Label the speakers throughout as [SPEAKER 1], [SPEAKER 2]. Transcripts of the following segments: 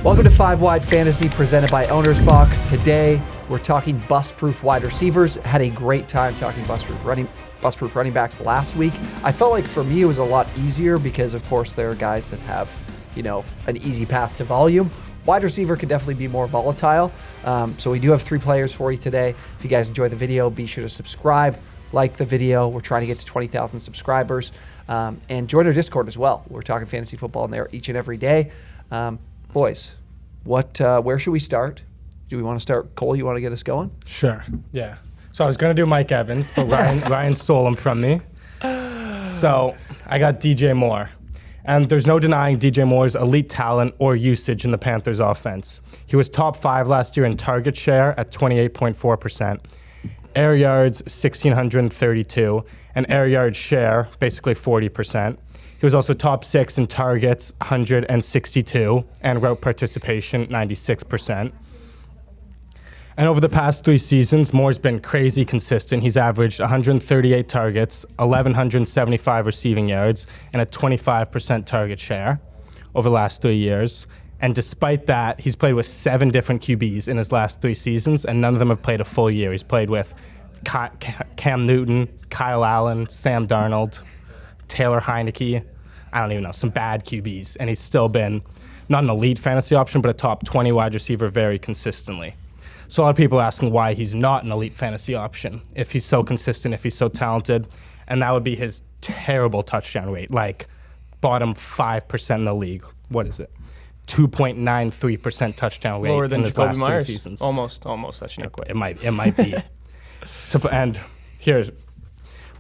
[SPEAKER 1] Welcome to 5 Wide Fantasy presented by OwnersBox. Today, we're talking bust-proof wide receivers. Had a great time talking bust-proof running backs last week. I felt like for me it was a lot easier because, of course, there are guys that have, an easy path to volume. Wide receiver could definitely be more volatile. So we do have 3 players for you today. If you guys enjoy the video, be sure to subscribe, like the video. We're trying to get to 20,000 subscribers. And join our Discord as well. We're talking fantasy football in there each and every day. Boys, where should we start? Do we want to start? Cole, you want to get us going?
[SPEAKER 2] Sure, yeah. So I was going to do Mike Evans, but Ryan stole him from me. So I got DJ Moore. And there's no denying DJ Moore's elite talent or usage in the Panthers offense. He was top 5 last year in target share at 28.4%, air yards 1,632, and air yard share basically 40%. He was also top 6 in targets, 162, and route participation, 96%. And over the past 3 seasons, Moore's been crazy consistent. He's averaged 138 targets, 1,175 receiving yards, and a 25% target share over the last 3 years. And despite that, he's played with 7 different QBs in his last 3 seasons, and none of them have played a full year. He's played with Cam Newton, Kyle Allen, Sam Darnold, Taylor Heineke, I don't even know, some bad QBs. And he's still been not an elite fantasy option, but a top 20 wide receiver very consistently. So a lot of people are asking why he's not an elite fantasy option if he's so consistent, if he's so talented. And that would be his terrible touchdown rate, like bottom 5% in the league. What is it? 2.93% touchdown rate
[SPEAKER 3] lower than
[SPEAKER 2] in his
[SPEAKER 3] Jacoby
[SPEAKER 2] last
[SPEAKER 3] Myers.
[SPEAKER 2] 3 seasons.
[SPEAKER 3] Almost. That's not quite.
[SPEAKER 2] It might be. And here's,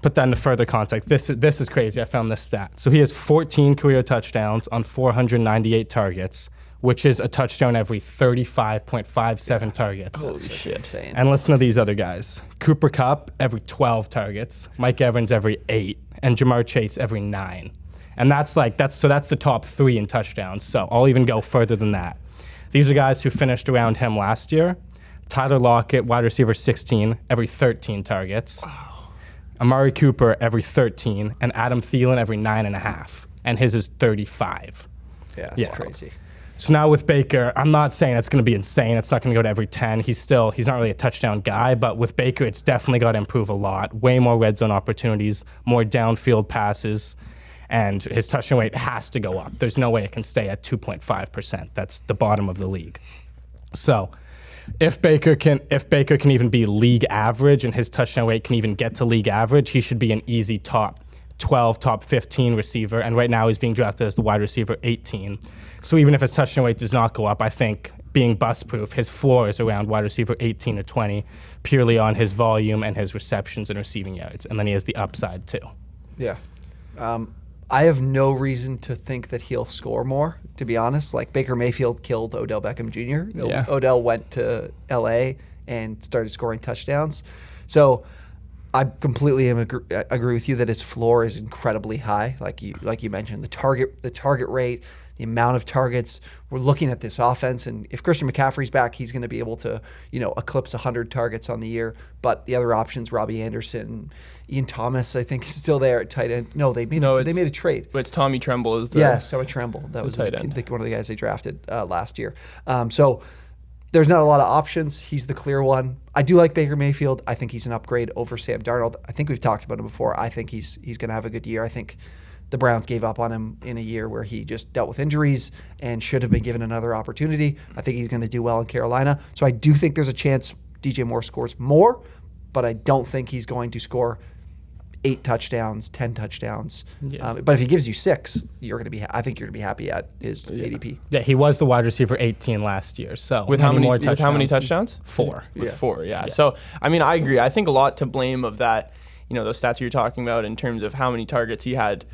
[SPEAKER 2] put that into further context. This is crazy. I found this stat. So he has 14 career touchdowns on 498 targets, which is a touchdown every 35.57 targets.
[SPEAKER 1] Holy shit. Insane.
[SPEAKER 2] And listen to these other guys. Cooper Kupp every 12 targets, Mike Evans every 8, and Jamar Chase every 9. And that's the top 3 in touchdowns. So I'll even go further than that. These are guys who finished around him last year. Tyler Lockett, wide receiver 16, every 13 targets. Wow. Amari Cooper every 13, and Adam Thielen every 9.5. And his is 35.
[SPEAKER 1] Yeah, that's crazy.
[SPEAKER 2] So now with Baker, I'm not saying it's going to be insane. It's not going to go to every 10. He's not really a touchdown guy, but with Baker, it's definitely got to improve a lot. Way more red zone opportunities, more downfield passes, and his touchdown rate has to go up. There's no way it can stay at 2.5%. That's the bottom of the league. So if Baker can even be league average and his touchdown rate can even get to league average, he should be an easy top 12, top 15 receiver, and right now he's being drafted as the wide receiver 18. So even if his touchdown rate does not go up, I think being bust-proof, his floor is around wide receiver 18 or 20, purely on his volume and his receptions and receiving yards, and then he has the upside too.
[SPEAKER 1] Yeah. I have no reason to think that he'll score more, to be honest. Like Baker Mayfield killed Odell Beckham Jr.
[SPEAKER 2] Yeah.
[SPEAKER 1] Odell went to LA and started scoring touchdowns. So I completely agree with you that his floor is incredibly high. Like you mentioned, the target rate, the amount of targets. We're looking at this offense, and if Christian McCaffrey's back, he's going to be able to, eclipse 100 targets on the year. But the other options, Robbie Anderson, Ian Thomas, I think is still there at tight end. No, they made a trade.
[SPEAKER 3] But it's Tommy Tremble is
[SPEAKER 1] Tommy Tremble. That was
[SPEAKER 3] tight end.
[SPEAKER 1] one of the guys they drafted last year. So there's not a lot of options. He's the clear one. I do like Baker Mayfield. I think he's an upgrade over Sam Darnold. I think we've talked about him before. I think he's going to have a good year. I think the Browns gave up on him in a year where he just dealt with injuries and should have been given another opportunity. I think he's going to do well in Carolina. So I do think there's a chance DJ Moore scores more, but I don't think he's going to score 8 touchdowns, 10 touchdowns. Yeah. But if he gives you 6, I think you're going to be happy at his ADP.
[SPEAKER 2] Yeah, he was the wide receiver 18 last year. So
[SPEAKER 3] with how many touchdowns?
[SPEAKER 2] 4.
[SPEAKER 3] With 4, yeah. So I mean, I agree. I think a lot to blame of that, those stats you're talking about in terms of how many targets he had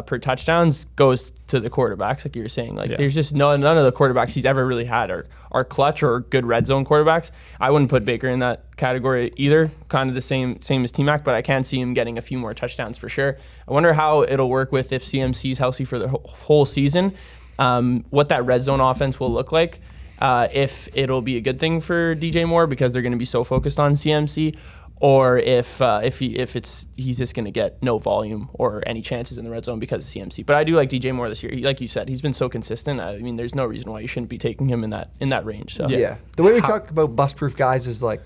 [SPEAKER 3] per touchdowns goes to the quarterbacks, like you were saying. There's just none of the quarterbacks he's ever really had are clutch or good red zone quarterbacks. I wouldn't put Baker in that category either. Kind of the same as T-Mac, but I can see him getting a few more touchdowns for sure. I wonder how it'll work with if CMC's healthy for the whole season, what that red zone offense will look like. If it'll be a good thing for DJ Moore because they're going to be so focused on CMC, or if he's just going to get no volume or any chances in the red zone because of CMC. But I do like DJ Moore this year. Like you said, he's been so consistent. I mean, there's no reason why you shouldn't be taking him in that range. So
[SPEAKER 1] yeah. The way we talk about bust-proof guys is like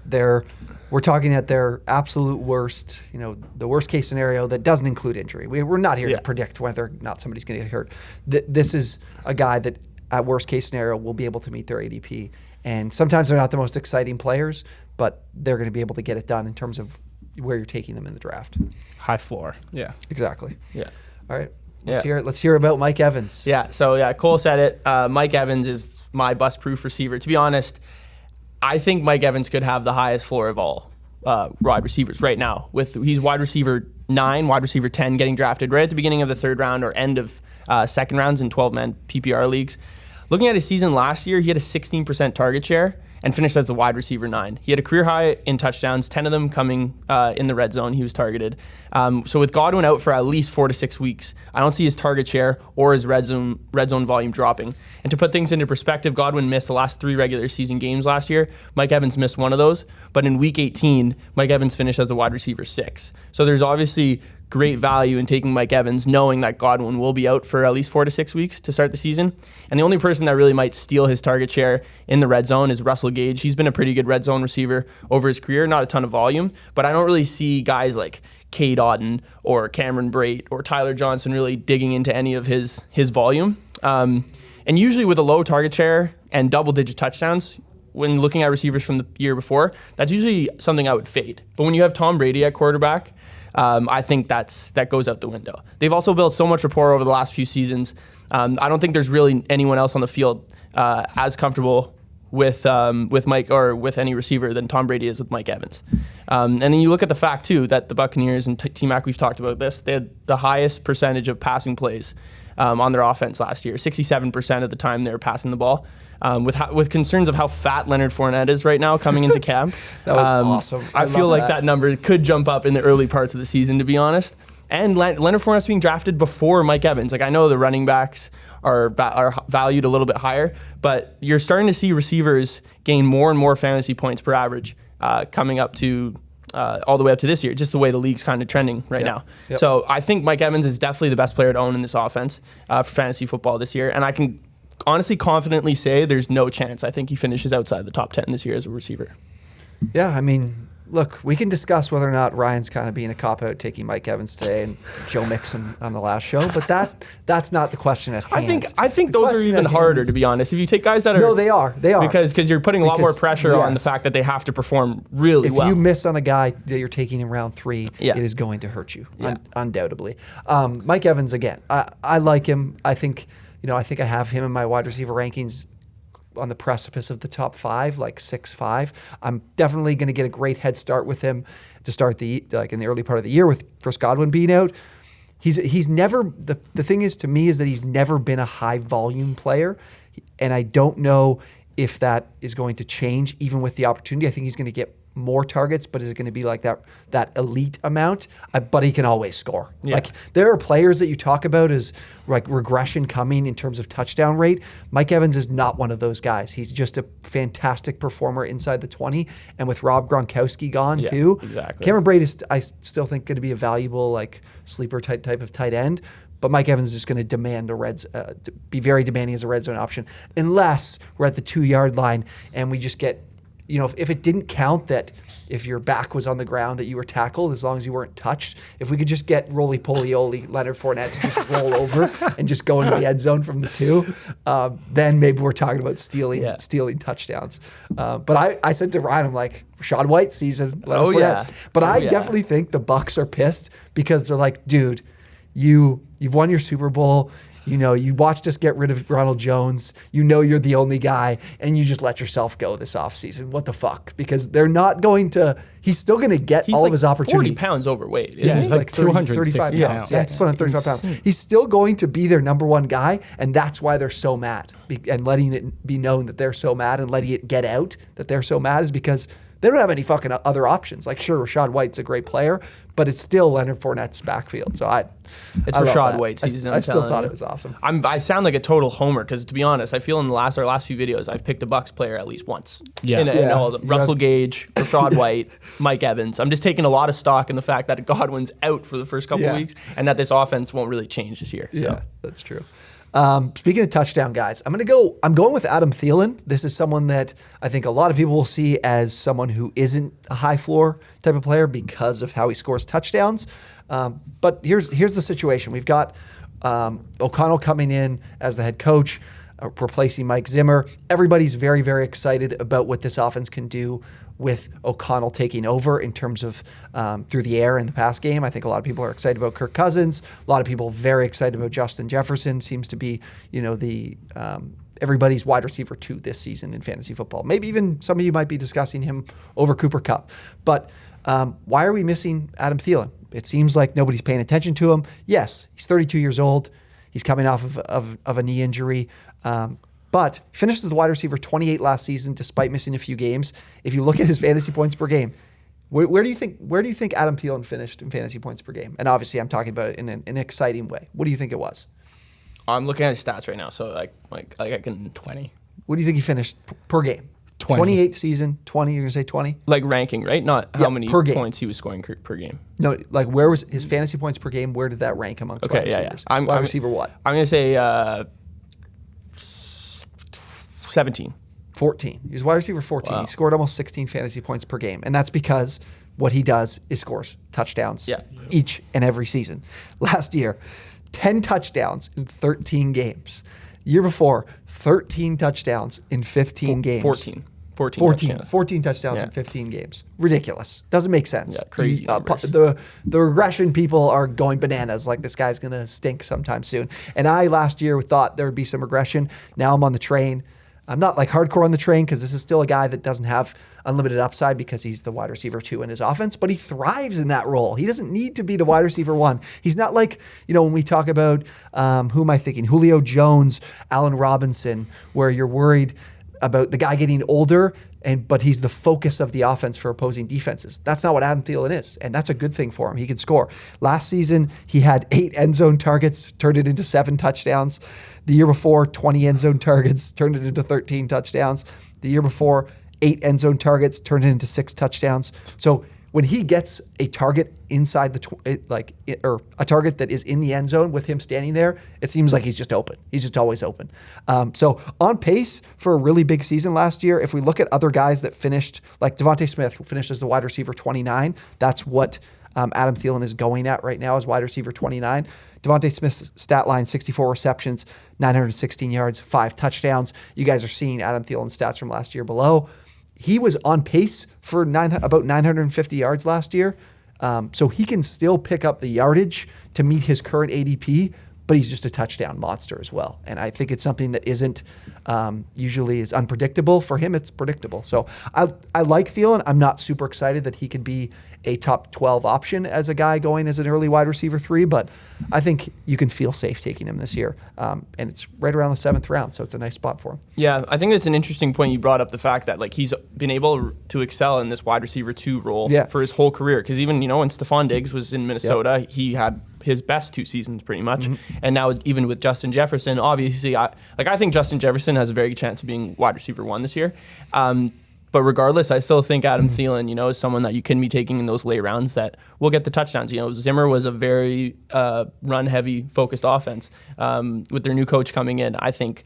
[SPEAKER 1] we're talking at their absolute worst, the worst case scenario that doesn't include injury. We're not here to predict whether or not somebody's going to get hurt. This is a guy that at worst case scenario will be able to meet their ADP. And sometimes they're not the most exciting players, but they're going to be able to get it done in terms of where you're taking them in the draft.
[SPEAKER 2] High floor. Yeah.
[SPEAKER 1] Exactly.
[SPEAKER 3] Yeah.
[SPEAKER 1] All right. Let's hear about Mike Evans.
[SPEAKER 3] Yeah. So Cole said it. Mike Evans is my bust-proof receiver. To be honest, I think Mike Evans could have the highest floor of all wide receivers right now. He's wide receiver 9, wide receiver 10, getting drafted right at the beginning of the third round or end of second rounds in 12-man PPR leagues. Looking at his season last year, he had a 16% target share and finished as the wide receiver 9. He had a career high in touchdowns, 10 of them coming in the red zone. He was targeted. So with Godwin out for at least 4 to 6 weeks, I don't see his target share or his red zone volume dropping. And to put things into perspective, Godwin missed the last 3 regular season games last year. Mike Evans missed one of those. But in week 18, Mike Evans finished as the wide receiver 6. So there's obviously great value in taking Mike Evans, knowing that Godwin will be out for at least 4 to 6 weeks to start the season. And the only person that really might steal his target share in the red zone is Russell Gage. He's been a pretty good red zone receiver over his career, not a ton of volume, but I don't really see guys like Cade Otton or Cameron Brate or Tyler Johnson really digging into any of his volume. And usually with a low target share and double-digit touchdowns, when looking at receivers from the year before, that's usually something I would fade. But when you have Tom Brady at quarterback, I think that goes out the window. They've also built so much rapport over the last few seasons. I don't think there's really anyone else on the field as comfortable with Mike or with any receiver than Tom Brady is with Mike Evans. And then you look at the fact too that the Buccaneers and T-Mac, we've talked about this, they had the highest percentage of passing plays on their offense last year. 67% of the time they were passing the ball. With concerns of how fat Leonard Fournette is right now coming into camp.
[SPEAKER 1] That was awesome.
[SPEAKER 3] I feel like that number could jump up in the early parts of the season, to be honest. And Leonard Fournette's being drafted before Mike Evans. Like, I know the running backs are valued a little bit higher, but you're starting to see receivers gain more and more fantasy points per average coming up to all the way up to this year, just the way the league's kind of trending right now. Yep. So I think Mike Evans is definitely the best player to own in this offense for fantasy football this year. And I can honestly confidently say there's no chance I think he finishes outside the top 10 this year as a receiver.
[SPEAKER 1] Yeah, I mean, look, we can discuss whether or not Ryan's kind of being a cop-out taking Mike Evans today and Joe Mixon on the last show, but that's not the question at hand.
[SPEAKER 3] I think those are even harder, to be honest. If you take guys that are...
[SPEAKER 1] No, they are.
[SPEAKER 3] Because you're putting a lot more pressure on the fact that they have to perform really well.
[SPEAKER 1] If you miss on a guy that you're taking in round 3, it is going to hurt you, undoubtedly. Mike Evans, again, I like him. I think I have him in my wide receiver rankings on the precipice of the top 5, like 6-5. I'm definitely going to get a great head start with him to start in the early part of the year with Chris Godwin being out. He's never, the thing is to me is that he's never been a high volume player, and I don't know if that is going to change even with the opportunity. I think he's going to get more targets, but is it going to be like that elite amount? But he can always score. Yeah. Like, there are players that you talk about as like regression coming in terms of touchdown rate. Mike Evans is not one of those guys. He's just a fantastic performer inside the 20, and with Rob Gronkowski gone too.
[SPEAKER 3] Exactly.
[SPEAKER 1] Cameron Brate is, I still think, going to be a valuable like sleeper type of tight end. But Mike Evans is just going to demand be very demanding as a red zone option, unless we're at the 2-yard line and we just get, if it didn't count that if your back was on the ground that you were tackled, as long as you weren't touched, if we could just get roly-poly-oly Leonard Fournette to just roll over and just go into the end zone from the 2, then maybe we're talking about stealing touchdowns. But I said to Ryan, I'm like, Rashad White season, Leonard Fournette. Yeah. But I definitely think the Bucs are pissed because they're like, dude, you've won your Super Bowl. You watched us get rid of Ronald Jones. You're the only guy, and you just let yourself go this offseason. What the fuck? Because they're not going to – he's still going to get all of his opportunity.
[SPEAKER 3] He's 40 pounds overweight.
[SPEAKER 2] He's like 235 pounds.
[SPEAKER 1] Yeah, he's put on 35 pounds. He's still going to be their number one guy, and that's why they're so mad. And letting it be known that they're so mad and letting it get out that they're so mad is because They don't have any fucking other options. Like, sure, Rashad White's a great player, but it's still Leonard Fournette's backfield. So
[SPEAKER 3] it's
[SPEAKER 1] I love
[SPEAKER 3] Rashad
[SPEAKER 1] that.
[SPEAKER 3] White season.
[SPEAKER 1] I still thought it was awesome.
[SPEAKER 3] I sound like a total homer because, to be honest, I feel in our last few videos I've picked a Bucks player at least once.
[SPEAKER 2] Yeah.
[SPEAKER 3] In all of them. Russell Gage, Rashad White, Mike Evans. I'm just taking a lot of stock in the fact that Godwin's out for the first couple of weeks and that this offense won't really change this year. So.
[SPEAKER 1] Yeah, that's true. Speaking of touchdown guys, I'm going with Adam Thielen. This is someone that I think a lot of people will see as someone who isn't a high floor type of player because of how he scores touchdowns. But here's the situation. We've got O'Connell coming in as the head coach, replacing Mike Zimmer. Everybody's very, very excited about what this offense can do with O'Connell taking over in terms of through the air in the pass game. I think a lot of people are excited about Kirk Cousins. A lot of people very excited about Justin Jefferson. Seems to be, the everybody's wide receiver 2 this season in fantasy football. Maybe even some of you might be discussing him over Cooper Kupp. But why are we missing Adam Thielen? It seems like nobody's paying attention to him. Yes, he's 32 years old. He's coming off of a knee injury. But he finished as the wide receiver 28 last season, despite missing a few games. If you look at his fantasy points per game, where do you think Adam Thielen finished in fantasy points per game? And obviously, I'm talking about it in an exciting way. What do you think it was?
[SPEAKER 3] I'm looking at his stats right now, so like I can 20.
[SPEAKER 1] What do you think he finished per game? 28 season, 20. You're gonna say 20?
[SPEAKER 3] Like ranking, right? Not how many
[SPEAKER 1] per game.
[SPEAKER 3] points he was scoring per game.
[SPEAKER 1] No, like where was his fantasy points per game? Where did that rank amongst wide receivers? Wide receiver what?
[SPEAKER 3] I'm gonna say 17.
[SPEAKER 1] 14. He was wide receiver 14. Wow. He scored almost 16 fantasy points per game. And that's because what he does is scores touchdowns each and every season. Last year, 10 touchdowns in 13 games. Year before, 13 touchdowns in 15 games. 14 touchdowns in 15 games. Ridiculous. Doesn't make sense.
[SPEAKER 3] Yeah, crazy
[SPEAKER 1] the regression people are going bananas, like this guy's going to stink sometime soon. And I last year thought there would be some regression. Now I'm on the train. I'm not like hardcore on the train because this is still a guy that doesn't have unlimited upside because he's the wide receiver 2 in his offense, but he thrives in that role. He doesn't need to be the wide receiver 1. He's not like, when we talk about, who am I thinking? Julio Jones, Allen Robinson, where you're worried about the guy getting older, but he's the focus of the offense for opposing defenses. That's not what Adam Thielen is, and that's a good thing for him. He can score. Last season, he had 8 end zone targets, turned it into 7 touchdowns. The year before, 20 end zone targets, turned it into 13 touchdowns. The year before, 8 end zone targets, turned it into 6 touchdowns. So when he gets a target inside or a target that is in the end zone with him standing there, it seems like he's just open. He's just always open. So on pace for a really big season last year. If we look at other guys that finished, like Devontae Smith, who finished as the wide receiver 29, that's what Adam Thielen is going at right now as wide receiver 29. Devontae Smith's stat line, 64 receptions, 916 yards, 5 touchdowns. You guys are seeing Adam Thielen's stats from last year below. He was on pace for about 950 yards last year. So he can still pick up the yardage to meet his current ADP, but he's just a touchdown monster as well. And I think it's something that isn't usually is unpredictable. For him, it's predictable. So I like Thielen. I'm not super excited that he could be a top 12 option as a guy going as an early wide receiver 3, but I think you can feel safe taking him this year. And it's right around the 7th round, so it's a nice spot for him.
[SPEAKER 3] Yeah, I think it's an interesting point you brought up, the fact that he's been able to excel in this wide receiver 2 role for his whole career. Because even, when Stephon Diggs was in Minnesota, he had his best 2 seasons pretty much. Mm-hmm. And now even with Justin Jefferson, obviously, I think Justin Jefferson has a very good chance of being wide receiver 1 this year. But regardless, I still think Adam Thielen, is someone that you can be taking in those late rounds that will get the touchdowns. Zimmer was a very run-heavy focused offense. With their new coach coming in, I think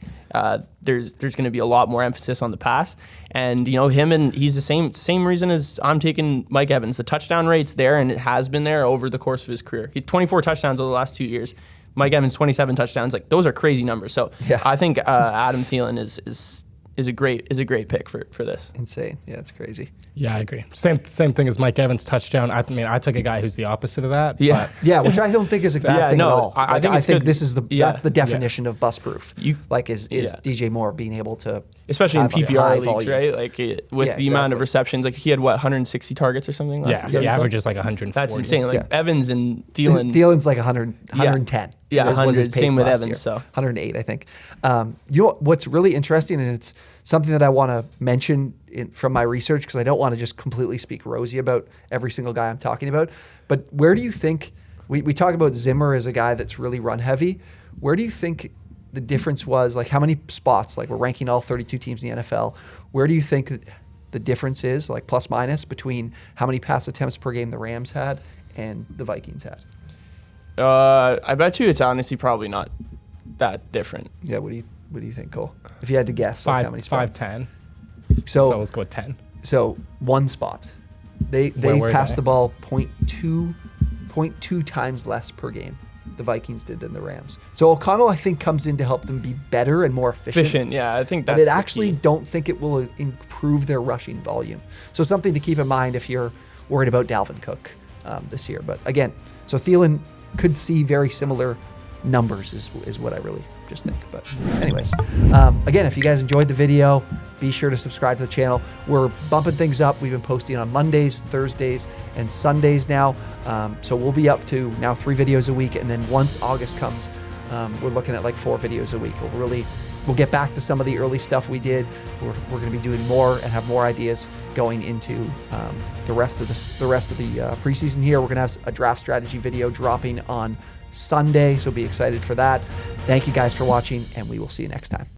[SPEAKER 3] there's going to be a lot more emphasis on the pass. And he's the same reason as I'm taking Mike Evans. The touchdown rate's there, and it has been there over the course of his career. He had 24 touchdowns over the last 2 years. Mike Evans 27 touchdowns. Those are crazy numbers. So I think Adam Thielen is a great pick for this.
[SPEAKER 1] Insane. Yeah, it's crazy.
[SPEAKER 2] Yeah, I agree. Same thing as Mike Evans' touchdown. I took a guy who's the opposite of that.
[SPEAKER 1] Yeah, which I don't think is a bad thing at all. I think this is that's the definition of bust proof. Is DJ Moore being able to,
[SPEAKER 3] especially in PPR leagues, volume. Right? With the amount of receptions, he had 160 targets or something.
[SPEAKER 2] He averages 140.
[SPEAKER 3] That's insane. Evans and Thielen.
[SPEAKER 1] Thielen's 110.
[SPEAKER 3] Yeah,
[SPEAKER 1] was
[SPEAKER 3] 100.
[SPEAKER 1] his pace
[SPEAKER 3] Same with
[SPEAKER 1] last
[SPEAKER 3] Evans.
[SPEAKER 1] year.
[SPEAKER 3] So
[SPEAKER 1] 108, I think. You know what's really interesting, and it's something that I want to mention from my research because I don't want to just completely speak rosy about every single guy I'm talking about. But where do you think we talk about Zimmer as a guy that's really run heavy? Where do you think the difference was? Like how many spots? Like we're ranking all 32 teams in the NFL. Where do you think the difference is, like plus minus, between how many pass attempts per game the Rams had and the Vikings had?
[SPEAKER 3] I bet you it's honestly probably not that different.
[SPEAKER 1] Yeah, what do you think, Cole? If you had to guess, like how many spots?
[SPEAKER 2] 5-10.
[SPEAKER 1] So
[SPEAKER 2] let's go with 10.
[SPEAKER 1] So one spot. They
[SPEAKER 2] Where
[SPEAKER 1] passed
[SPEAKER 2] they?
[SPEAKER 1] the ball 0.2 times less per game. The Vikings did than the Rams. So O'Connell, I think, comes in to help them be better and more efficient.
[SPEAKER 3] Yeah, I think that's.
[SPEAKER 1] But
[SPEAKER 3] the
[SPEAKER 1] actually
[SPEAKER 3] key.
[SPEAKER 1] don't think it will improve their rushing volume. So something to keep in mind if you're worried about Dalvin Cook this year. But again, so Thielen could see very similar numbers is what I really just think. But anyways, again, if you guys enjoyed the video, be sure to subscribe to the channel. We're bumping things up. We've been posting on Mondays, Thursdays, and Sundays now. So we'll be up to now 3 videos a week. And then once August comes, we're looking at like 4 videos a week. We'll get back to some of the early stuff we did. We're going to be doing more and have more ideas going into the rest of the preseason here. We're going to have a draft strategy video dropping on Sunday, so be excited for that. Thank you guys for watching, and we will see you next time.